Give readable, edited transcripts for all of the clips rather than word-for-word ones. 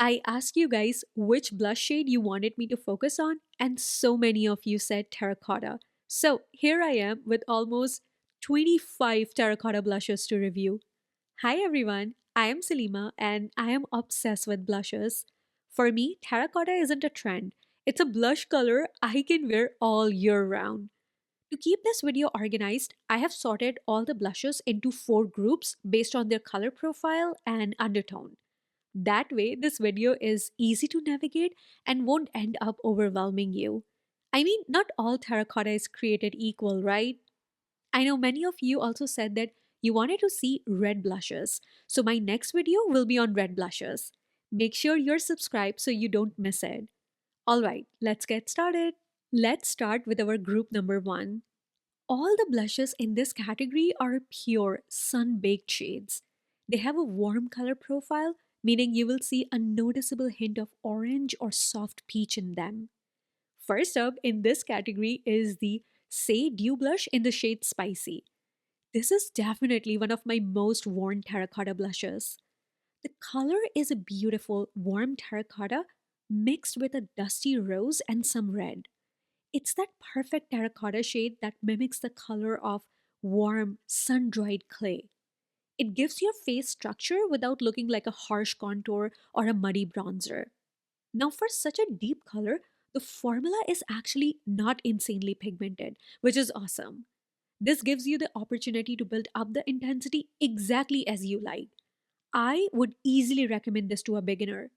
I asked you guys which blush shade you wanted me to focus on, and so many of you said terracotta. So here I am with almost 25 terracotta blushes to review. Hi everyone, I am Salima and I am obsessed with blushes. For me, terracotta isn't a trend, it's a blush color I can wear all year round. To keep this video organized, I have sorted all the blushes into 4 groups based on their color profile and undertone. That way, this video is easy to navigate and won't end up overwhelming you. I mean, not all terracotta is created equal, right? I know many of you also said that you wanted to see red blushes, so my next video will be on red blushes. Make sure you're subscribed so you don't miss it. Alright, let's get started. Let's start with our group number 1. All the blushes in this category are pure sun-baked shades. They have a warm color profile, meaning you will see a noticeable hint of orange or soft peach in them. First up in this category is the Saie Dew Blush in the shade Spicy. This is definitely one of my most worn terracotta blushes. The color is a beautiful, warm terracotta mixed with a dusty rose and some red. It's that perfect terracotta shade that mimics the color of warm, sun dried clay. It gives your face structure without looking like a harsh contour or a muddy bronzer. Now, for such a deep color, the formula is actually not insanely pigmented, which is awesome. This gives you the opportunity to build up the intensity exactly as you like. I would easily recommend this to a beginner.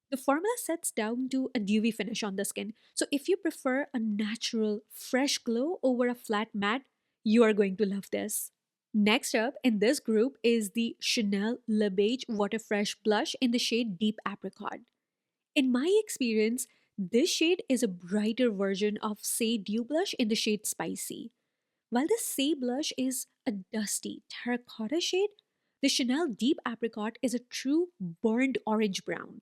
The formula sets down to a dewy finish on the skin, so if you prefer a natural, fresh glow over a flat matte, you are going to love this. Next up in this group is the Chanel Le Beige Water Fresh Blush in the shade Deep Apricot. In my experience, this shade is a brighter version of Saie Dew Blush in the shade Spicy. While the Saie blush is a dusty terracotta shade, the Chanel Deep Apricot is a true burnt orange brown.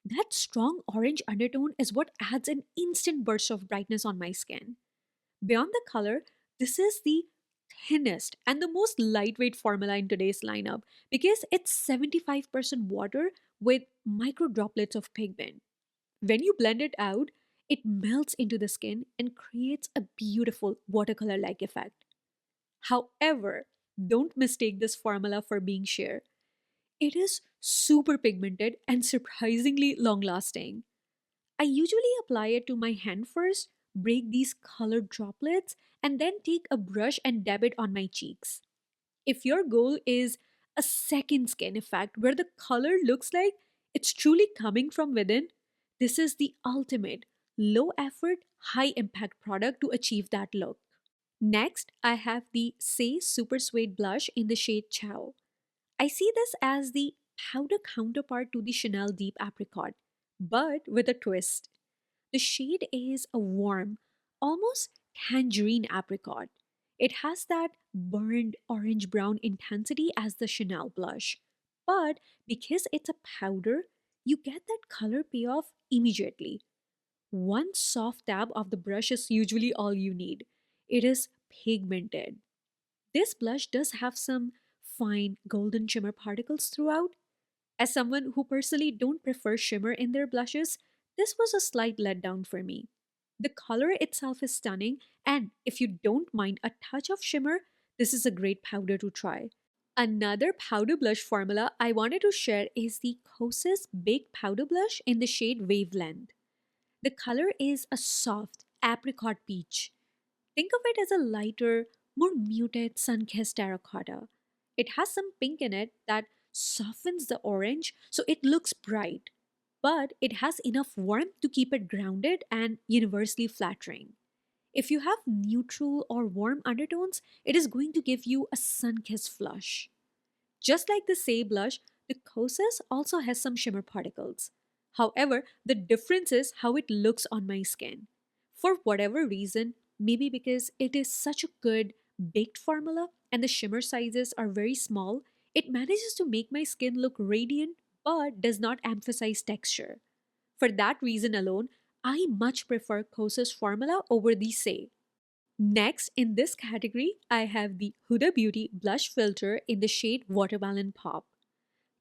That strong orange undertone is what adds an instant burst of brightness on my skin. Beyond the color, this is the thinnest and the most lightweight formula in today's lineup because it's 75% water with micro droplets of pigment. When you blend it out, it melts into the skin and creates a beautiful watercolor like effect. However, don't mistake this formula for being sheer. It is super pigmented and surprisingly long lasting. I usually apply it to my hand first, break these colored droplets, and then take a brush and dab it on my cheeks. If your goal is a second skin effect where the color looks like it's truly coming from within, this is the ultimate low effort, high impact product to achieve that look. Next, I have the Saie SuperSuede blush in the shade Ciao. I see this as the powder counterpart to the Chanel Deep Apricot, but with a twist. The shade is a warm, almost tangerine apricot. It has that burned orange brown intensity as the Chanel blush. But because it's a powder, you get that color payoff immediately. One soft dab of the brush is usually all you need. It is pigmented. This blush does have some fine golden shimmer particles throughout. As someone who personally don't prefer shimmer in their blushes, this was a slight letdown for me. The color itself is stunning, and if you don't mind a touch of shimmer, this is a great powder to try. Another powder blush formula I wanted to share is the Kosas Baked Powder Blush in the shade Wavelength. The color is a soft apricot peach. Think of it as a lighter, more muted sun-kissed terracotta. It has some pink in it that softens the orange so it looks bright, but it has enough warmth to keep it grounded and universally flattering. If you have neutral or warm undertones, it is going to give you a sun-kissed flush. Just like the Saie blush, the Kosas also has some shimmer particles. However, the difference is how it looks on my skin. For whatever reason, maybe because it is such a good baked formula and the shimmer sizes are very small, it manages to make my skin look radiant but does not emphasize texture. For that reason alone, I much prefer Kosas formula over the Saie. Next, in this category, I have the Huda Beauty Blush Filter in the shade Watermelon Pop.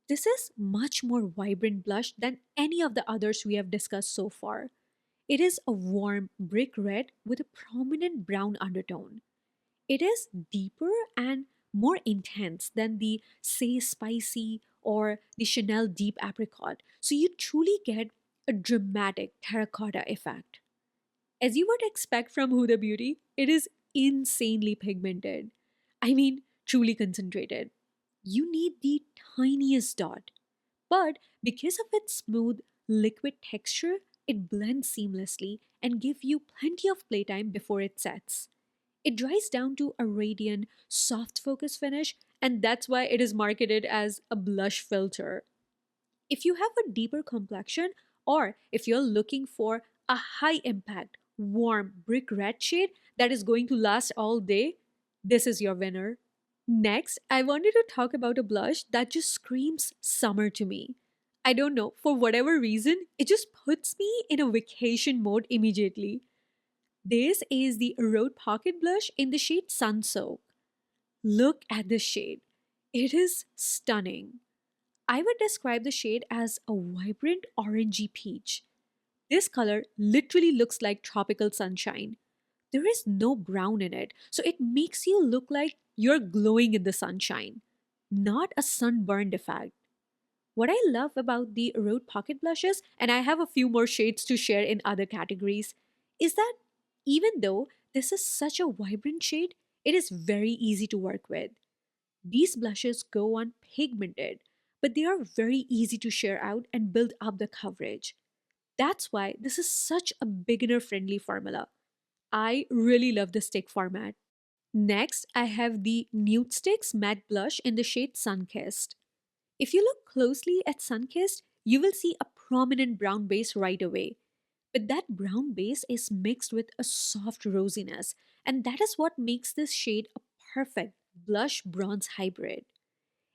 This is much more vibrant blush than any of the others we have discussed so far. It is a warm brick red with a prominent brown undertone. It is deeper and more intense than the Say Spicy or the Chanel Deep Apricot, so you truly get a dramatic terracotta effect. As you would expect from Huda Beauty, it is insanely pigmented. I mean, truly concentrated. You need the tiniest dot. But because of its smooth, liquid texture, it blends seamlessly and gives you plenty of playtime before it sets. It dries down to a radiant, soft focus finish, and that's why it is marketed as a blush filter. If you have a deeper complexion, or if you're looking for a high impact, warm brick red shade that is going to last all day, this is your winner. Next, I wanted to talk about a blush that just screams summer to me. I don't know, for whatever reason, it just puts me in a vacation mode immediately. This is the Road Pocket Blush in the shade Sun Soak. Look at this shade. It is stunning. I would describe the shade as a vibrant orangey peach. This color literally looks like tropical sunshine. There is no brown in it, so it makes you look like you're glowing in the sunshine, not a sunburned effect. What I love about the Road Pocket Blushes, and I have a few more shades to share in other categories, is that even though this is such a vibrant shade, it is very easy to work with. These blushes go on pigmented, but they are very easy to share out and build up the coverage. That's why this is such a beginner friendly formula. I really love the stick format. Next, I have the Nude Sticks Matte Blush in the shade Sunkissed. If you look closely at Sunkissed, you will see a prominent brown base right away. But that brown base is mixed with a soft rosiness, and that is what makes this shade a perfect blush bronze hybrid.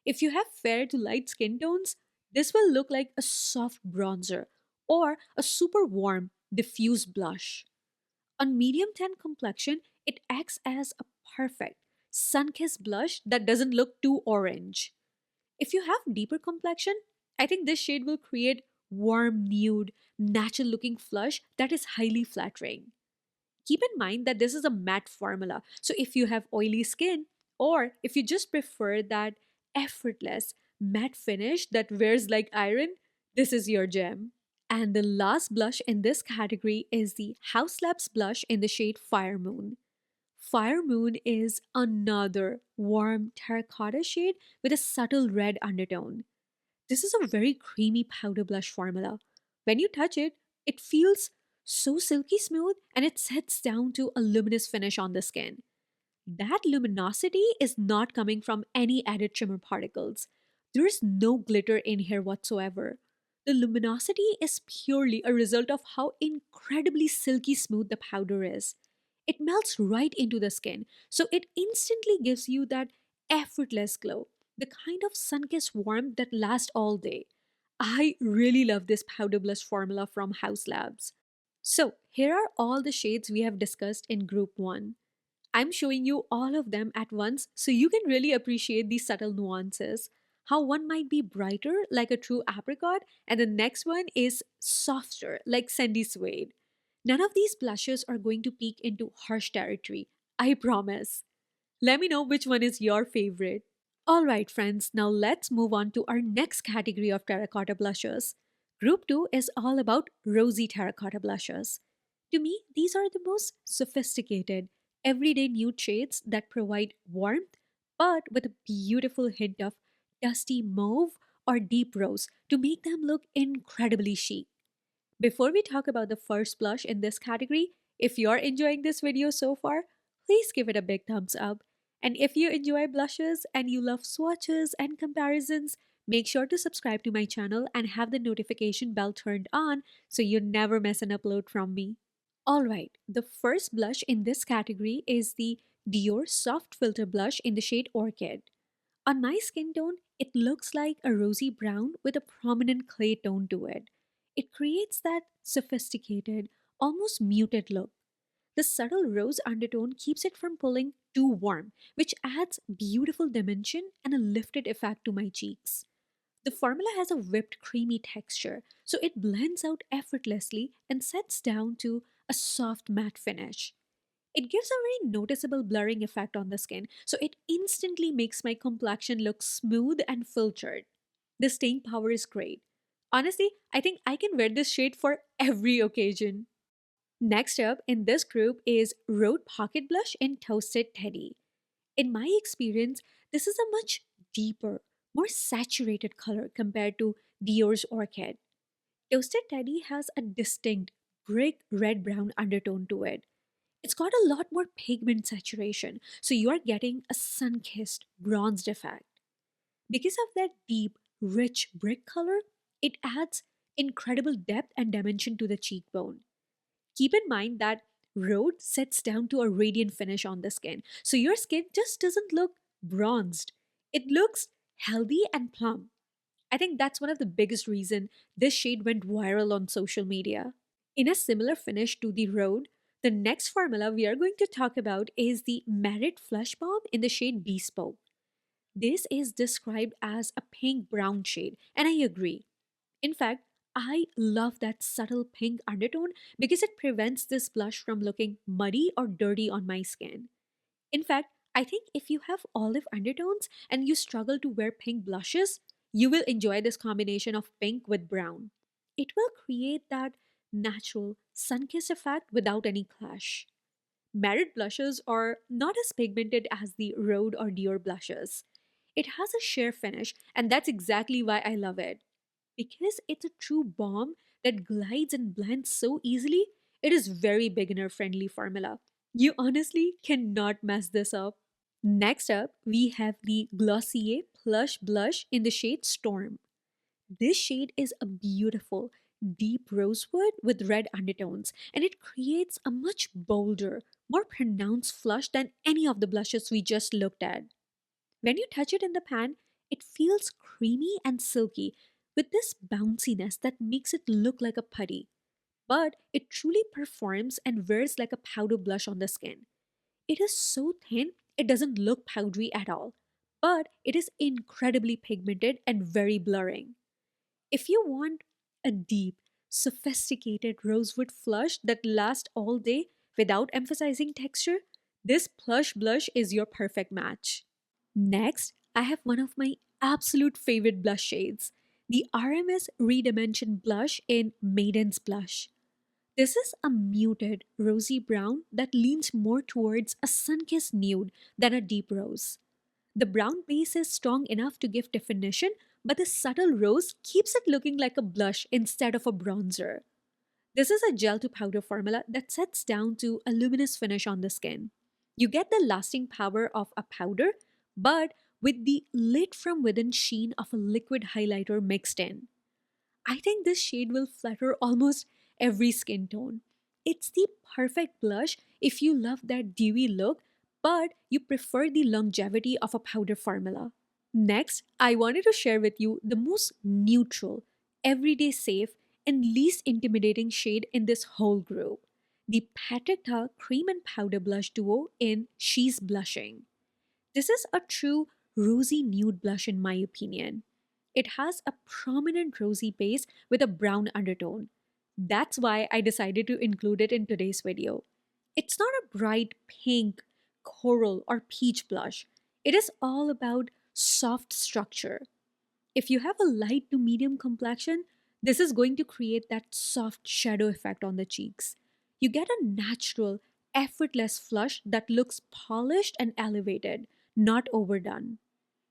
If you have fair to light skin tones, this will look like a soft bronzer or a super warm, diffuse blush. On medium tan complexion, it acts as a perfect sun-kissed blush that doesn't look too orange. If you have deeper complexion, I think this shade will create warm, nude, natural looking flush that is highly flattering. Keep in mind that this is a matte formula. So if you have oily skin, or if you just prefer that effortless matte finish that wears like iron, this is your gem. And the last blush in this category is the House Labs blush in the shade Fire Moon. Fire Moon is another warm terracotta shade with a subtle red undertone. This is a very creamy powder blush formula. When you touch it, it feels so silky smooth and it sets down to a luminous finish on the skin. That luminosity is not coming from any added shimmer particles. There is no glitter in here whatsoever. The luminosity is purely a result of how incredibly silky smooth the powder is. It melts right into the skin, so it instantly gives you that effortless glow, the kind of sun-kissed warmth that lasts all day. I really love this powder blush formula from House Labs. So, here are all the shades we have discussed in Group 1. I'm showing you all of them at once so you can really appreciate these subtle nuances. How one might be brighter, like a true apricot, and the next one is softer, like sandy suede. None of these blushes are going to peak into harsh territory, I promise. Let me know which one is your favorite. Alright, friends, now let's move on to our next category of terracotta blushes. Group 2 is all about rosy terracotta blushes. To me, these are the most sophisticated, everyday nude shades that provide warmth but with a beautiful hint of dusty mauve or deep rose to make them look incredibly chic. Before we talk about the first blush in this category, if you're enjoying this video so far, please give it a big thumbs up. And if you enjoy blushes and you love swatches and comparisons, make sure to subscribe to my channel and have the notification bell turned on so you never miss an upload from me. Alright, the first blush in this category is the Dior Soft Filter Blush in the shade Orchid. On my skin tone, it looks like a rosy brown with a prominent clay tone to it. It creates that sophisticated, almost muted look. The subtle rose undertone keeps it from pulling too warm, which adds beautiful dimension and a lifted effect to my cheeks. The formula has a whipped creamy texture, so it blends out effortlessly and sets down to a soft matte finish. It gives a very noticeable blurring effect on the skin, so it instantly makes my complexion look smooth and filtered. The staying power is great. Honestly, I think I can wear this shade for every occasion. Next up in this group is Rode Pocket Blush in Toasted Teddy. In my experience, this is a much deeper, more saturated color compared to Dior's Orchid. Toasted Teddy has a distinct brick red brown undertone to it. It's got a lot more pigment saturation, so you are getting a sun-kissed bronzed effect. Because of that deep, rich brick color, it adds incredible depth and dimension to the cheekbone. Keep in mind that Rhode sets down to a radiant finish on the skin, so your skin just doesn't look bronzed. It looks healthy and plump. I think that's one of the biggest reason this shade went viral on social media. In a similar finish to the Rhode, the next formula we are going to talk about is the Merit Flush Bomb in the shade Bespoke. This is described as a pink brown shade, and I agree. In fact, I love that subtle pink undertone because it prevents this blush from looking muddy or dirty on my skin. In fact, I think if you have olive undertones and you struggle to wear pink blushes, you will enjoy this combination of pink with brown. It will create that natural sun-kissed effect without any clash. Merit blushes are not as pigmented as the Rhode or Dior blushes. It has a sheer finish, and that's exactly why I love it. Because it's a true bomb that glides and blends so easily, it is very beginner friendly formula. You honestly cannot mess this up. Next up, we have the Glossier Plush Blush in the shade Storm. This shade is a beautiful, deep rosewood with red undertones, and it creates a much bolder, more pronounced flush than any of the blushes we just looked at. When you touch it in the pan, it feels creamy and silky with this bounciness that makes it look like a putty. But it truly performs and wears like a powder blush on the skin. It is so thin, it doesn't look powdery at all. But it is incredibly pigmented and very blurring. If you want a deep, sophisticated rosewood flush that lasts all day without emphasizing texture, this plush blush is your perfect match. Next, I have one of my absolute favorite blush shades, the RMS Redimension Blush in Maiden's Blush. This is a muted, rosy brown that leans more towards a sun-kissed nude than a deep rose. The brown base is strong enough to give definition, but the subtle rose keeps it looking like a blush instead of a bronzer. This is a gel to powder formula that sets down to a luminous finish on the skin. You get the lasting power of a powder, but with the lit from within sheen of a liquid highlighter mixed in. I think this shade will flatter almost every skin tone. It's the perfect blush if you love that dewy look, but you prefer the longevity of a powder formula. Next, I wanted to share with you the most neutral, everyday safe, and least intimidating shade in this whole group, the Patrick Cream and Powder Blush Duo in She's Blushing. This is a true rosy nude blush in my opinion. It has a prominent rosy base with a brown undertone. That's why I decided to include it in today's video. It's not a bright pink, coral, or peach blush. It is all about soft structure. If you have a light to medium complexion, this is going to create that soft shadow effect on the cheeks. You get a natural, effortless flush that looks polished and elevated, not overdone.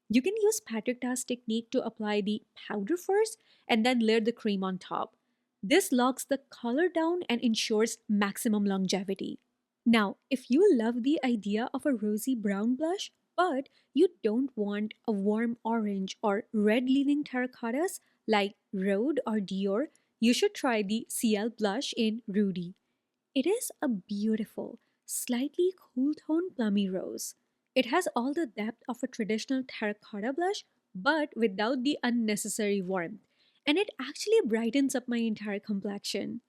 You can use Patrick Tas technique to apply the powder first and then layer the cream on top. This locks the color down and ensures maximum longevity. Now, if you love the idea of a rosy brown blush, but you don't want a warm orange or red leaning terracottas like Rhode or Dior, you should try the CL blush in Rudy. It is a beautiful, slightly cool toned plummy rose. It has all the depth of a traditional terracotta blush, but without the unnecessary warmth. And it actually brightens up my entire complexion.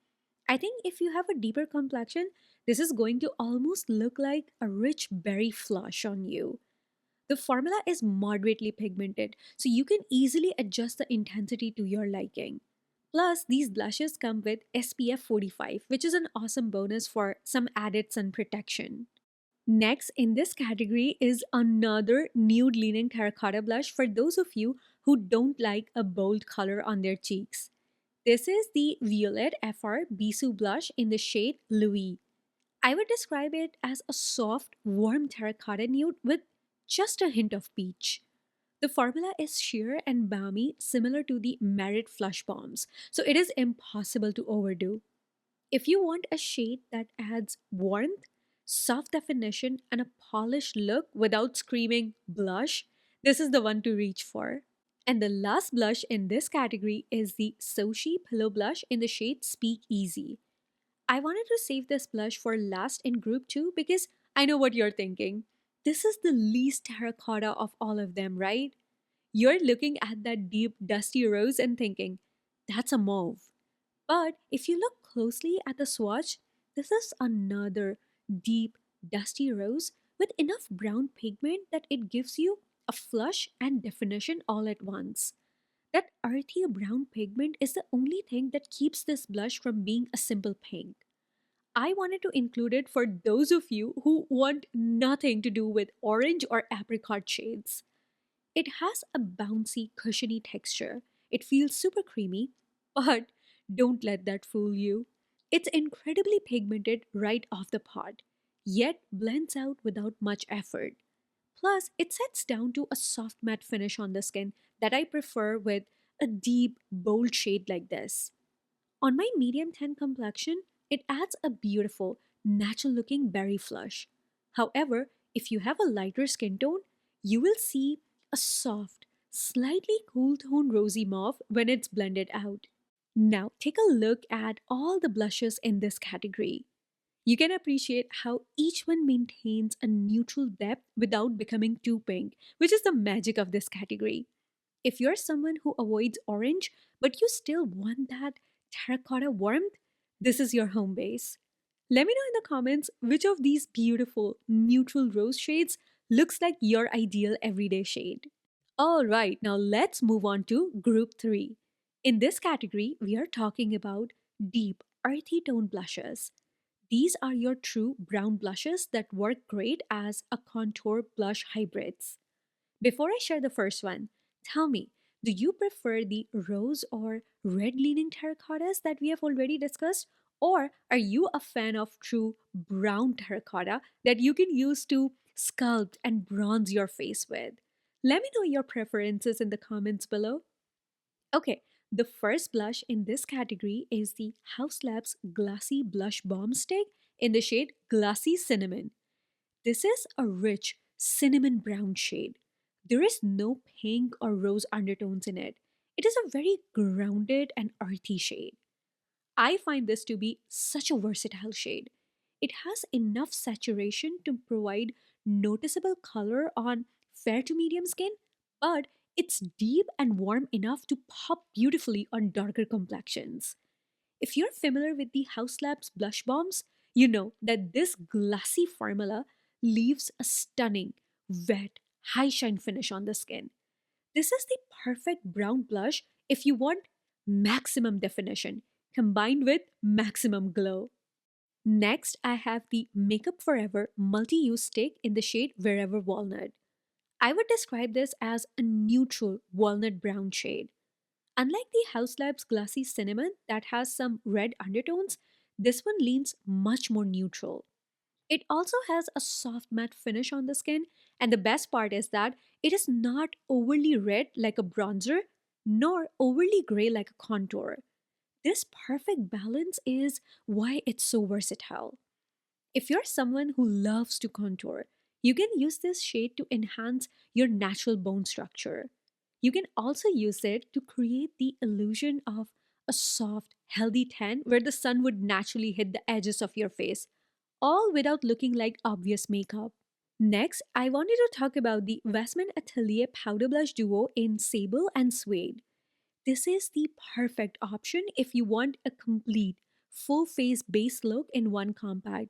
I think if you have a deeper complexion, this is going to almost look like a rich berry flush on you. The formula is moderately pigmented, so you can easily adjust the intensity to your liking. Plus, these blushes come with SPF 45, which is an awesome bonus for some added sun protection. Next in this category is another nude leaning terracotta blush for those of you who don't like a bold color on their cheeks. This is the Violet FR Bisou blush in the shade Louis. I would describe it as a soft, warm terracotta nude with just a hint of peach. The formula is sheer and balmy, similar to the Merit Flush Bombs, so it is impossible to overdo. If you want a shade that adds warmth, soft definition, and a polished look without screaming blush, this is the one to reach for. And the last blush in this category is the Soshi Pillow Blush in the shade Speak Easy. I wanted to save this blush for last in group 2 because I know what you're thinking. This is the least terracotta of all of them, right? You're looking at that deep, dusty rose and thinking, that's a mauve. But if you look closely at the swatch, this is another deep, dusty rose with enough brown pigment that it gives you a flush and definition all at once. That earthy brown pigment is the only thing that keeps this blush from being a simple pink. I wanted to include it for those of you who want nothing to do with orange or apricot shades. It has a bouncy, cushiony texture. It feels super creamy, but don't let that fool you. It's incredibly pigmented right off the pot, yet blends out without much effort. Plus, it sets down to a soft matte finish on the skin that I prefer with a deep, bold shade like this. On my medium tan complexion, it adds a beautiful, natural looking berry flush. However, if you have a lighter skin tone, you will see a soft, slightly cool tone rosy mauve when it's blended out. Now, take a look at all the blushes in this category. You can appreciate how each one maintains a neutral depth without becoming too pink, which is the magic of this category. If you're someone who avoids orange, but you still want that terracotta warmth, this is your home base. Let me know in the comments which of these beautiful neutral rose shades looks like your ideal everyday shade. Alright, now let's move on to group 3. In this category, we are talking about deep, earthy tone blushes. These are your true brown blushes that work great as a contour blush hybrids. Before I share the first one, tell me, do you prefer the rose or red leaning terracottas that we have already discussed? Or are you a fan of true brown terracotta that you can use to sculpt and bronze your face with? Let me know your preferences in the comments below. Okay, the first blush in this category is the House Labs Glassy Blush Balm Stick in the shade Glassy Cinnamon. This is a rich cinnamon brown shade. There is no pink or rose undertones in it. It is a very grounded and earthy shade. I find this to be such a versatile shade. It has enough saturation to provide noticeable color on fair to medium skin, but it's deep and warm enough to pop beautifully on darker complexions. If you're familiar with the House Labs blush bombs, you know that this glassy formula leaves a stunning, wet, high shine finish on the skin. This is the perfect brown blush if you want maximum definition combined with maximum glow. Next, I have the Makeup Forever multi-use stick in the shade Wherever Walnut. I would describe this as a neutral walnut brown shade. Unlike the House Labs Glassy Cinnamon that has some red undertones, this one leans much more neutral. It also has a soft matte finish on the skin, and the best part is that it is not overly red like a bronzer, nor overly gray like a contour. This perfect balance is why it's so versatile. If you're someone who loves to contour, you can use this shade to enhance your natural bone structure. You can also use it to create the illusion of a soft, healthy tan where the sun would naturally hit the edges of your face, all without looking like obvious makeup. Next, I wanted to talk about the Westman Atelier Powder Blush Duo in Sable and Suede. This is the perfect option if you want a complete, full face base look in one compact.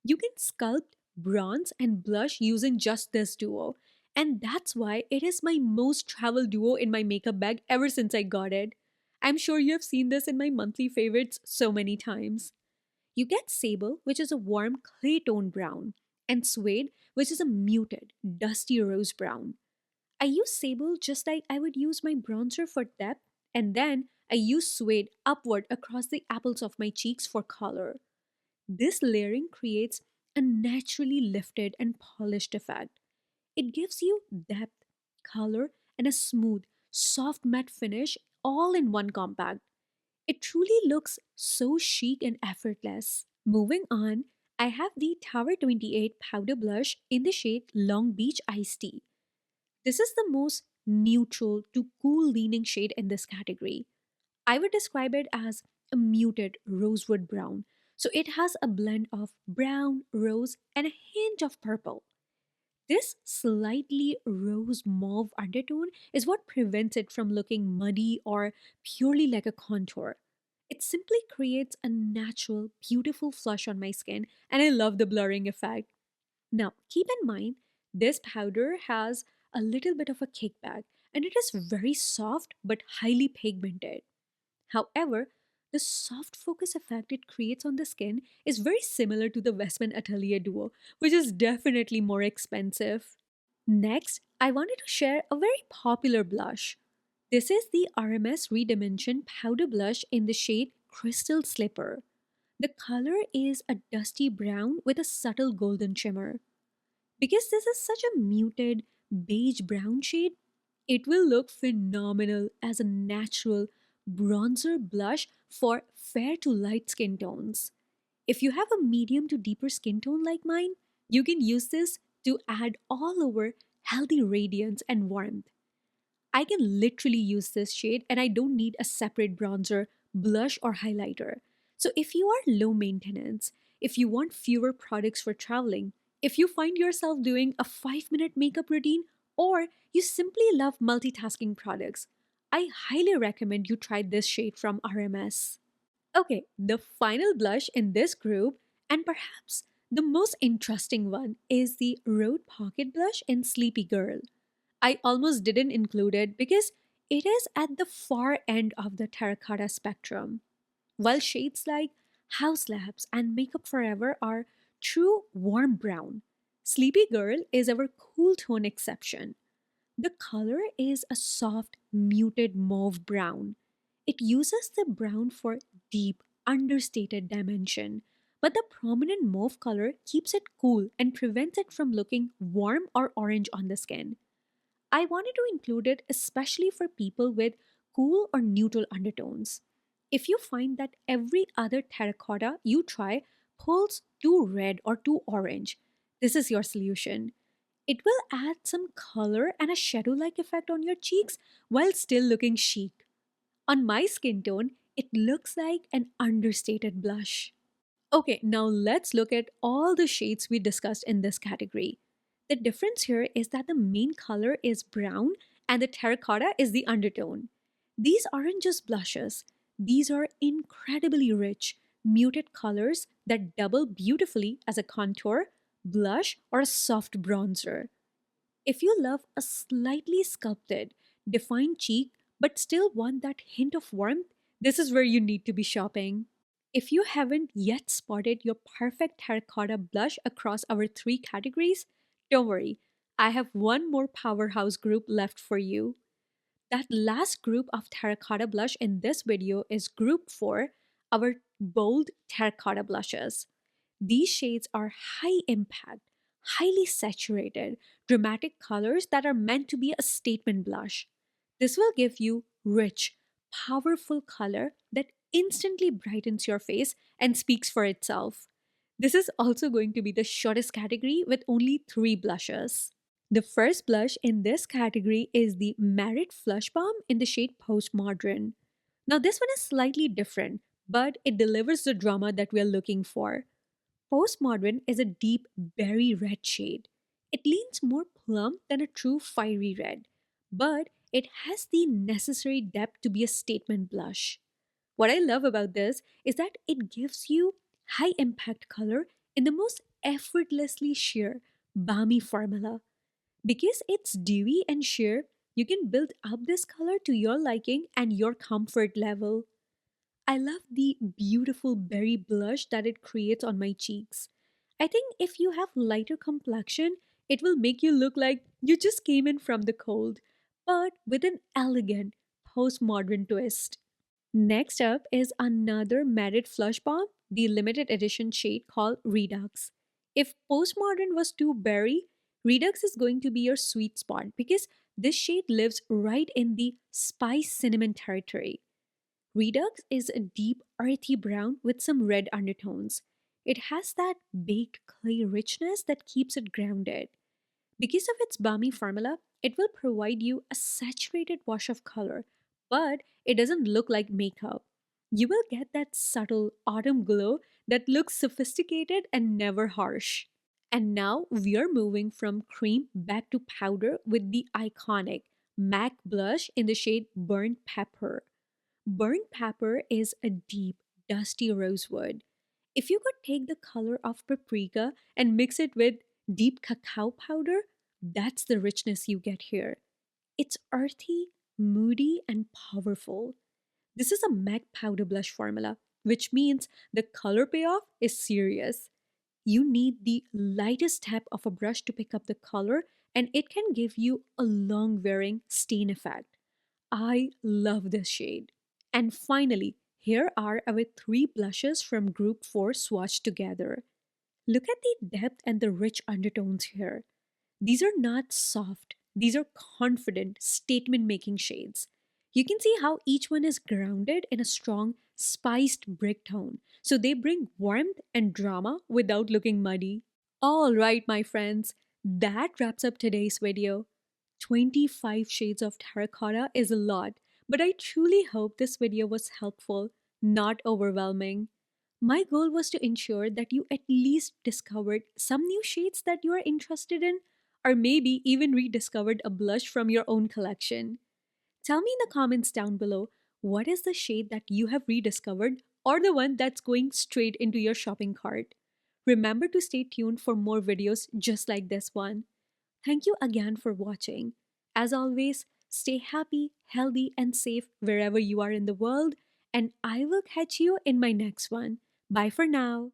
You can sculpt, bronze, and blush using just this duo, And that's why it is my most travel duo in my makeup bag ever since I got it. I'm sure you have seen this in my monthly favorites so many times. You get sable, which is a warm clay tone brown, and suede, which is a muted, dusty rose brown. I use sable just like I would use my bronzer for depth, and then I use suede upward across the apples of my cheeks for color. This layering creates a naturally lifted and polished effect. It gives you depth, color, and a smooth, soft matte finish all in one compact. It truly looks so chic and effortless. Moving on, I have the Tower 28 powder blush in the shade Long Beach Iced Tea. This is the most neutral to cool leaning shade in this category. I would describe it as a muted rosewood brown. So it has a blend of brown, rose, and a hint of purple. This slightly rose mauve undertone is what prevents it from looking muddy or purely like a contour. It simply creates a natural, beautiful flush on my skin, and I love the blurring effect. Now, keep in mind, this powder has a little bit of a kickback, and it is very soft but highly pigmented. However, the soft focus effect it creates on the skin is very similar to the Westman Atelier Duo, which is definitely more expensive. Next, I wanted to share a very popular blush. This is the RMS Redimension Powder Blush in the shade Crystal Slipper. The color is a dusty brown with a subtle golden shimmer. Because this is such a muted beige brown shade, it will look phenomenal as a natural bronzer blush for fair to light skin tones. If you have a medium to deeper skin tone like mine, you can use this to add all over healthy radiance and warmth. I can literally use this shade and I don't need a separate bronzer, blush, or highlighter. So if you are low maintenance, if you want fewer products for traveling, if you find yourself doing a 5-minute makeup routine, or you simply love multitasking products, I highly recommend you try this shade from RMS. Okay, the final blush in this group, and perhaps the most interesting one, is the Rode Pocket Blush in Sleepy Girl. I almost didn't include it because it is at the far end of the terracotta spectrum. While shades like House Labs and Makeup Forever are true warm brown, Sleepy Girl is our cool tone exception. The color is a soft, muted mauve brown. It uses the brown for deep, understated dimension, but the prominent mauve color keeps it cool and prevents it from looking warm or orange on the skin. I wanted to include it especially for people with cool or neutral undertones. If you find that every other terracotta you try pulls too red or too orange, this is your solution. It will add some color and a shadow like effect on your cheeks while still looking chic. On my skin tone, it looks like an understated blush. Okay, now let's look at all the shades we discussed in this category. The difference here is that the main color is brown and the terracotta is the undertone. These aren't just blushes, these are incredibly rich, muted colors that double beautifully as a contour, blush, or a soft bronzer. If you love a slightly sculpted, defined cheek but still want that hint of warmth, this is where you need to be shopping. If you haven't yet spotted your perfect terracotta blush across our three categories, don't worry, I have one more powerhouse group left for you. That last group of terracotta blush in this video is group 4, our bold terracotta blushes. These shades are high impact, highly saturated, dramatic colors that are meant to be a statement blush. This will give you rich, powerful color that instantly brightens your face and speaks for itself. This is also going to be the shortest category with only 3 blushes. The first blush in this category is the Merit Flush Balm in the shade Postmodern. Now, this one is slightly different, but it delivers the drama that we're looking for. Postmodern is a deep berry red shade. It leans more plum than a true fiery red, but it has the necessary depth to be a statement blush. What I love about this is that it gives you high impact color in the most effortlessly sheer, balmy formula. Because it's dewy and sheer, you can build up this color to your liking and your comfort level. I love the beautiful berry blush that it creates on my cheeks. I think if you have lighter complexion, it will make you look like you just came in from the cold, but with an elegant postmodern twist. Next up is another matte flush bomb, the limited edition shade called Redux. If postmodern was too berry, Redux is going to be your sweet spot because this shade lives right in the spice cinnamon territory. Redux is a deep, earthy brown with some red undertones. It has that baked clay richness that keeps it grounded. Because of its balmy formula, it will provide you a saturated wash of color, but it doesn't look like makeup. You will get that subtle autumn glow that looks sophisticated and never harsh. And now we are moving from cream back to powder with the iconic MAC blush in the shade Burnt Pepper. Burnt pepper is a deep, dusty rosewood. If you could take the color of paprika and mix it with deep cacao powder, that's the richness you get here. It's earthy, moody, and powerful. This is a MAC powder blush formula, which means the color payoff is serious. You need the lightest tap of a brush to pick up the color, and it can give you a long wearing stain effect. I love this shade. And finally, here are our three blushes from Group 4 swatched together. Look at the depth and the rich undertones here. These are not soft, these are confident, statement making shades. You can see how each one is grounded in a strong, spiced brick tone, so they bring warmth and drama without looking muddy. All right, my friends, that wraps up today's video. 25 shades of terracotta is a lot, but I truly hope this video was helpful, not overwhelming. My goal was to ensure that you at least discovered some new shades that you are interested in, or maybe even rediscovered a blush from your own collection. Tell me in the comments down below, what is the shade that you have rediscovered or the one that's going straight into your shopping cart? Remember to stay tuned for more videos just like this one. Thank you again for watching. As always, stay happy, healthy, and safe wherever you are in the world, and I will catch you in my next one. Bye for now.